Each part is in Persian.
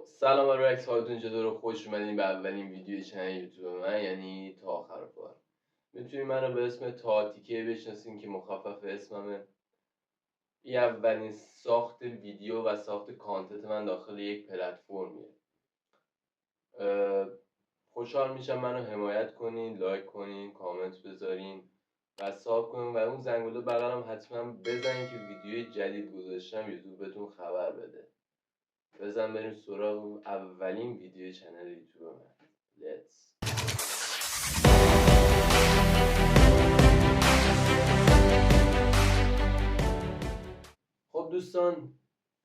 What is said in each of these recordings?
سلام رکس، حالتون چطوره؟ خوش اومدین به اولین ویدیو چنل یوتیوب من، یعنی تا آخر کار. میتونین منو به اسم تاتیکه بشناسین که مخفف اسممه. این اولین ساخت ویدیو و ساخت کانتنت من داخل یک پلتفرمیه. خوشحال میشم منو حمایت کنین، لایک کنین، کامنت بذارین و ساب کنین و اون زنگوله بغلم حتما بزنین که ویدیو جدید گذاشتم یوتیوب بهتون خبر بده. بزن بریم سراغ اولین ویدیو چنل یوتیوب من. Let's. خب دوستان،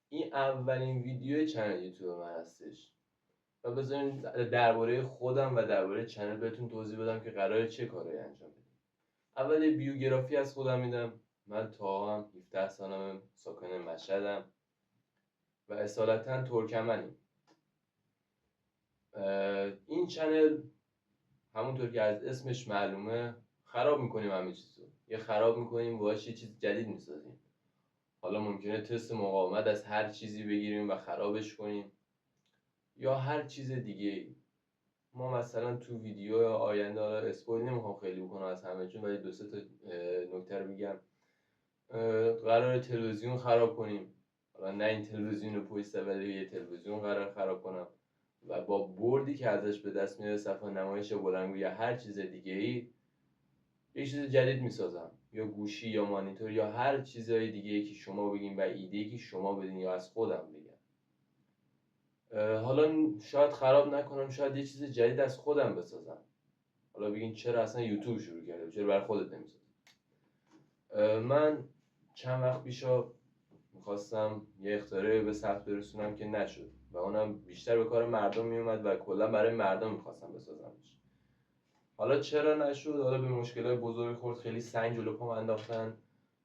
این اولین ویدیو چنل یوتیوب من هستش و بذارین درباره خودم و درباره چنل بهتون توضیح بدم که قراره چه کاری انجام بدم. اول بیوگرافی از خودم میدم. من تاهم 17 سالمه، ساکن مشهدم و اصالتا ترکمنیم. این چنل همونطور که از اسمش معلومه خراب میکنیم همه چیزو. یه خراب میکنیم باهاش یه چیز جدید میسازیم. حالا ممکنه تست مقاومت از هر چیزی بگیریم و خرابش کنیم یا هر چیز دیگه. ما مثلا تو ویدیو آینده، حالا اسپویل نمیخوام خیلی بکنم از همه چون، ولی دو سه تا نکته رو میگم. قرار تلویزیون خراب کنیم. حالا نه این تلویزیون رو پشت، ولی یه تلویزیون قرار خراب کنم و با بردی که ازش به دست میاد، صفحه نمایش بلندگو یا هر چیز دیگه ای، یه چیز جدید میسازم، یا گوشی یا مانیتور یا هر چیزای دیگه که شما بگین و ایده که شما بدین یا از خودم بگم. حالا شاید خراب نکنم، شاید یه چیز جدید از خودم بسازم. حالا بگین چرا اصلا یوتیوب شروع کردم، چرا برای خودت نمیسازی؟ من چند وقت پیشا میخواستم یه اختراعی به ثبت برسونم که نشد و اونم بیشتر به کار مردم میومد و کلا برای مردم میخواستم بسازمش. حالا چرا نشد؟ حالا به مشکلات بزرگ خورد، خیلی سنگ جلو پام انداختن،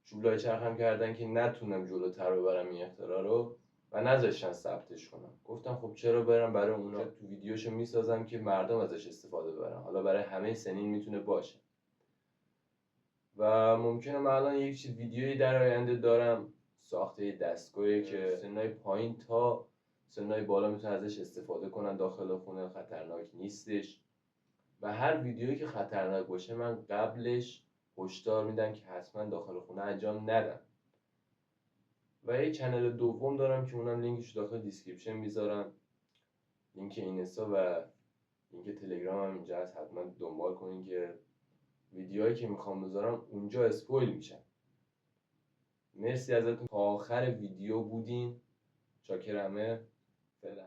چوبلای چرخم کردن که نتونم جلوتر ببرم این اختراع رو و نذاشتن ثبتش کنم. گفتم خب چرا برم برای اونا تو ویدیوشو میسازم که مردم ازش استفاده ببرن، حالا برای همه سنین میتونه باشه. و ممکنه من الان یک چیز ویدیویی در آینده دارم ساخته دستگاهی که سنای پایین تا سنای بالا میتونن ازش استفاده کنن داخل خونه، خطرناک نیستش. و هر ویدیویی که خطرناک باشه من قبلش هشدار میدم که حتما داخل خونه انجام ندن. و یه چنل دوم دارم که اونم لینکش داخل دیسکریپشن میذارم، لینک اینستا و لینک تلگرام هم اینجا هست. حتما دنبال کنین که ویدیوهایی که میخوام بذارم اونجا اسپویل میشن. مرسی ازتون تا آخر ویدیو بودین، شاکرمه. فعلا.